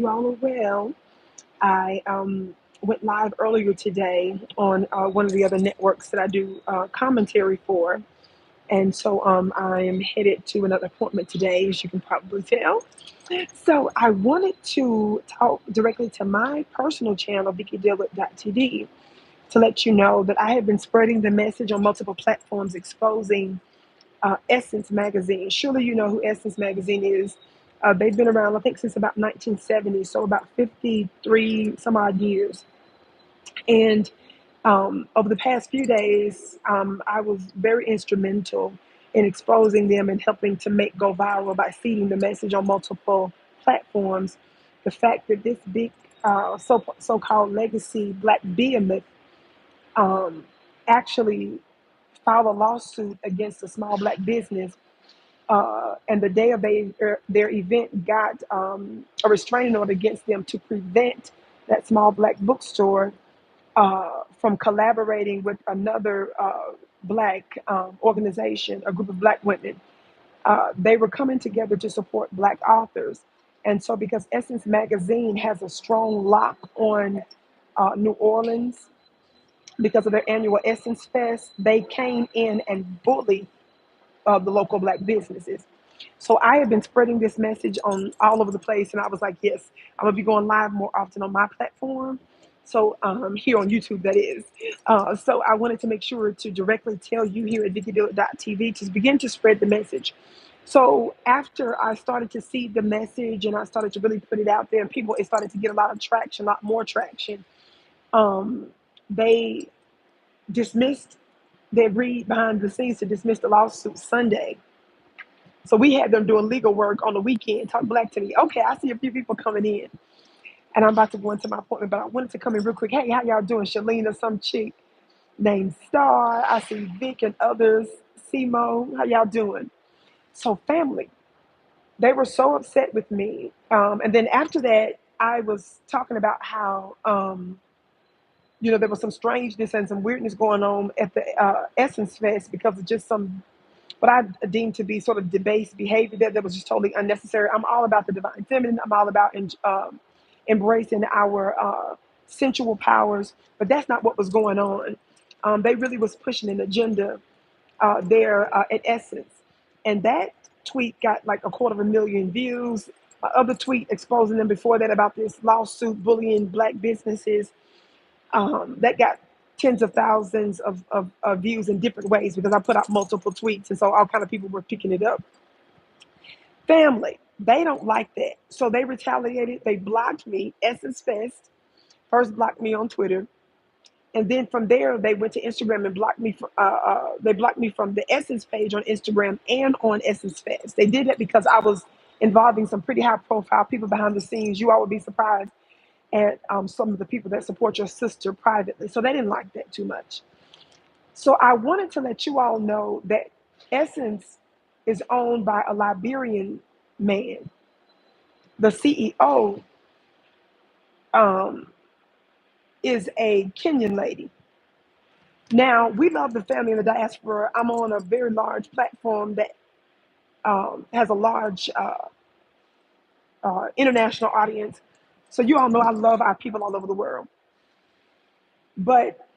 You all are well. I went live earlier today on one of the other networks that I do commentary for. And so I am headed to another appointment today, as you can probably tell. So I wanted to talk directly to my personal channel, Vicki Dillard.tv, to let you know that I have been spreading the message on multiple platforms exposing Essence Magazine. Surely you know who Essence Magazine is. They've been around, I think, since about 1970, so about 53 some odd years. And over the past few days, I was very instrumental in exposing them and helping to make go viral by seeding the message on multiple platforms. The fact that this big so-called legacy black behemoth um, actually filed a lawsuit against a small black business, and the day of their event got a restraining order against them to prevent that small black bookstore from collaborating with another black organization, a group of black women. They were coming together to support black authors. And so, because Essence Magazine has a strong lock on New Orleans because of their annual Essence Fest, they came in and bullied the local black businesses. So I have been spreading this message on all over the place, and I was like, yes, I'm gonna be going live more often on my platform. So here on YouTube, that is. So I wanted to make sure to directly tell you here at VickiDillard.tv to begin to spread the message. So after I started to see the message and I started to really put it out there, and people, it started to get a lot of traction, a lot more traction. Um, they dismissed, they agreed behind the scenes to dismiss the lawsuit Sunday. So we had them doing legal work on the weekend. Talk black to me. Okay, I see a few people coming in, and I'm about to go into my appointment, but I wanted to come in real quick. Hey, how y'all doing? Shalina, some chick named Star. I see Vic and others. Simo, how y'all doing? So family, they were so upset with me. And then after that, I was talking about how, there was some strangeness and some weirdness going on at the Essence Fest because of just some what I deemed to be sort of debased behavior that was just totally unnecessary. I'm all about the divine feminine. I'm all about embracing our sensual powers, but that's not what was going on. They really was pushing an agenda there at Essence, and that tweet got like 250,000 views. Other tweet exposing them before that about this lawsuit bullying black businesses that got tens of thousands of views in different ways because I put out multiple tweets, and so all kind of people were picking it up. Family, they don't like that, so they retaliated. They blocked me. Essence Fest first blocked me on Twitter, and then from there they went to Instagram and blocked me. They blocked me from the Essence page on Instagram and on Essence Fest. They did that because I was involving some pretty high profile people behind the scenes. You all would be surprised at some of the people that support your sister privately. So they didn't like that too much. So I wanted to let you all know that Essence is owned by a Liberian man. The CEO um, is a Kenyan lady. Now, we love the family in the diaspora. I'm on a very large platform that has a large international audience. So you all know I love our people all over the world. But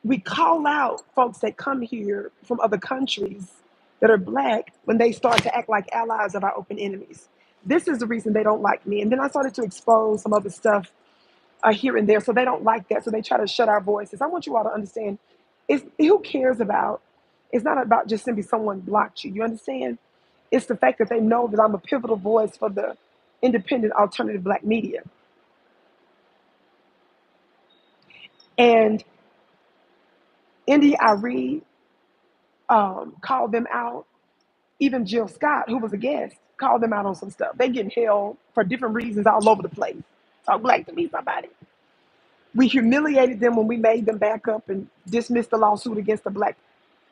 we call out folks that come here from other countries that are black when they start to act like allies of our open enemies. This is the reason they don't like me. And then I started to expose some other stuff here and there. So they don't like that. So they try to shut our voices. I want you all to understand, who cares about, it's not about just simply someone blocked you. You understand? It's the fact that they know that I'm a pivotal voice for the independent alternative black media. And India Ari called them out. Even Jill Scott, who was a guest, called them out on some stuff. They getting held for different reasons all over the place. Talk black to me, somebody. We humiliated them when we made them back up and dismissed the lawsuit against the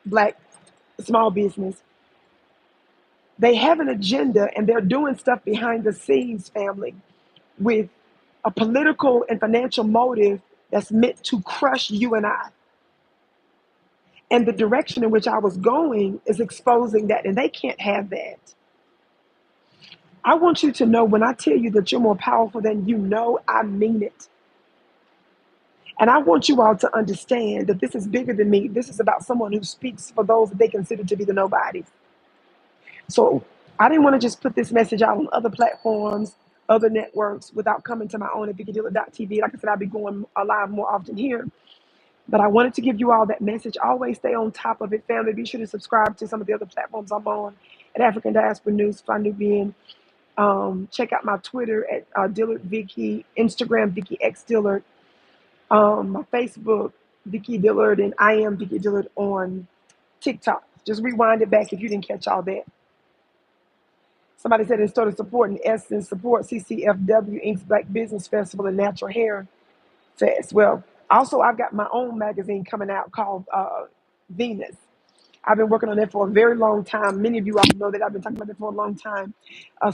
black small business. They have an agenda and they're doing stuff behind the scenes, family, with a political and financial motive that's meant to crush you and I. And the direction in which I was going is exposing that, and they can't have that. I want you to know when I tell you that you're more powerful than you know, I mean it. And I want you all to understand that this is bigger than me. This is about someone who speaks for those that they consider to be the nobodies. So I didn't want to just put this message out on other platforms, other networks, without coming to my own at VickiDillard.tv. Like I said, I'll be going live more often here. But I wanted to give you all that message. Always stay on top of it, family. Be sure to subscribe to some of the other platforms I'm on at African Diaspora News, Fly Nubian. Check out my Twitter at Dillard Vicky, Instagram Vicky X Dillard, my Facebook Vicki Dillard, and I am Vicki Dillard on TikTok. Just rewind it back if you didn't catch all that. Somebody said they started supporting Essence, support CCFW Inc.'s Black Business Festival and Natural Hair Fest. Well, also I've got my own magazine coming out called Venus. I've been working on that for a very long time. Many of you all know that I've been talking about it for a long time.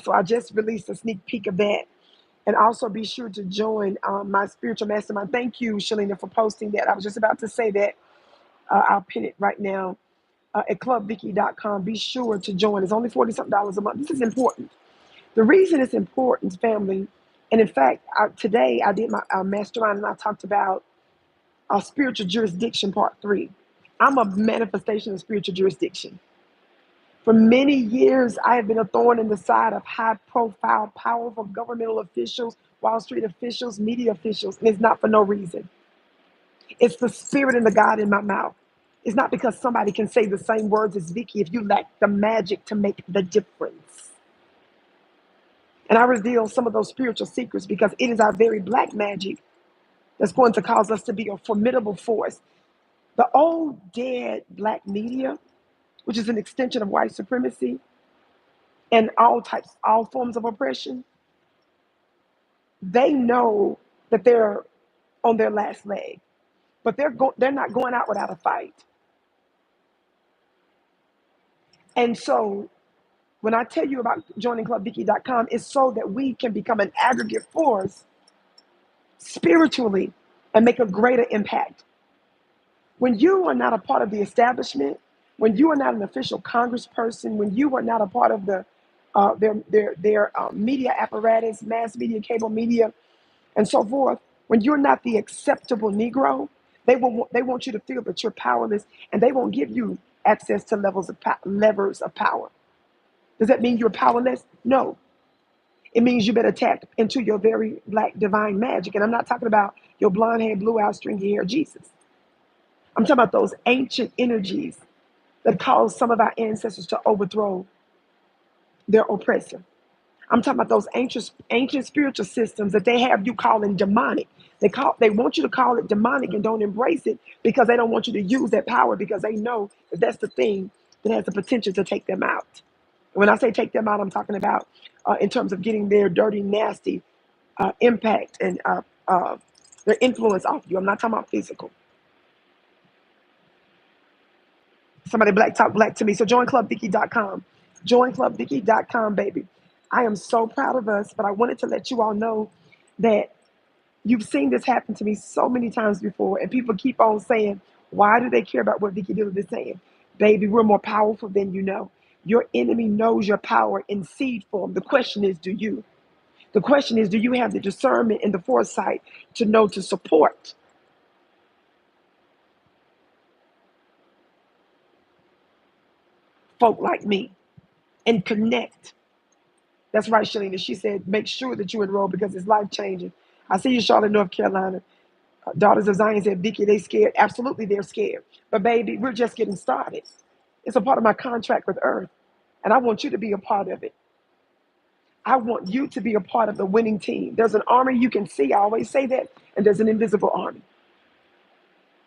So I just released a sneak peek of that. And also be sure to join my spiritual mastermind. Thank you, Shalina, for posting that. I was just about to say that. I'll pin it right now at clubvicki.com. Be sure to join. It's only $40-something a month. This is important. The reason it's important, family, and in fact, today I did my mastermind and I talked about spiritual jurisdiction part 3. I'm a manifestation of spiritual jurisdiction. For many years, I have been a thorn in the side of high-profile, powerful governmental officials, Wall Street officials, media officials, and it's not for no reason. It's the spirit and the God in my mouth. It's not because somebody can say the same words as Vicki if you lack the magic to make the difference. And I reveal some of those spiritual secrets because it is our very black magic that's going to cause us to be a formidable force. The old dead black media, which is an extension of white supremacy and all forms of oppression, they know that they're on their last leg, but they're not going out without a fight. And so when I tell you about joining clubvicki.com, it's so that we can become an aggregate force spiritually and make a greater impact. When you are not a part of the establishment, when you are not an official congressperson, when you are not a part of their media apparatus, mass media, cable media, and so forth, when you're not the acceptable Negro, they want you to feel that you're powerless, and they won't give you access to levers of power. Does that mean you're powerless? No. It means you better tap into your very black divine magic. And I'm not talking about your blonde hair, blue eyes, stringy hair Jesus. I'm talking about those ancient energies that caused some of our ancestors to overthrow their oppressor. I'm talking about those ancient spiritual systems that they have you calling demonic. They want you to call it demonic and don't embrace it because they don't want you to use that power because they know that that's the thing that has the potential to take them out. When I say take them out, I'm talking about in terms of getting their dirty, nasty impact and their influence off you. I'm not talking about physical. Somebody talk black to me. So join clubvicki.com. Join clubvicki.com, baby. I am so proud of us, but I wanted to let you all know that you've seen this happen to me so many times before, and people keep on saying, why do they care about what Vicki Dillard is saying? Baby, we're more powerful than you know. Your enemy knows your power in seed form. The question is, do you? The question is, do you have the discernment and the foresight to know to support folk like me and connect? That's right, Shalina. She said, make sure that you enroll because it's life changing. I see you, Charlotte, North Carolina. Daughters of Zion said, Vicki, they scared. Absolutely, they're scared. But baby, we're just getting started. It's a part of my contract with Earth. And I want you to be a part of it. I want you to be a part of the winning team. There's an army you can see. I always say that. And there's an invisible army.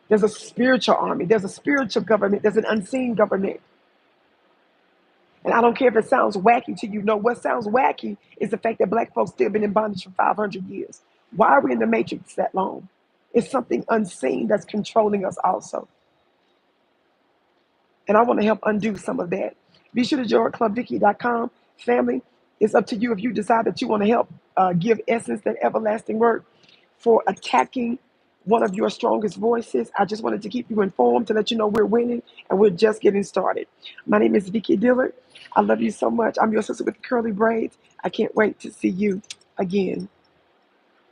There's a spiritual army. There's a spiritual government. There's an unseen government. And I don't care if it sounds wacky to you. No, what sounds wacky is the fact that black folks still been in bondage for 500 years. Why are we in the matrix that long? It's something unseen that's controlling us also. And I want to help undo some of that. Be sure to join clubvicki.com. Family, it's up to you if you decide that you want to help give Essence that everlasting work for attacking one of your strongest voices. I just wanted to keep you informed to let you know we're winning and we're just getting started. My name is Vicki Dillard. I love you so much. I'm your sister with the curly braids. I can't wait to see you again.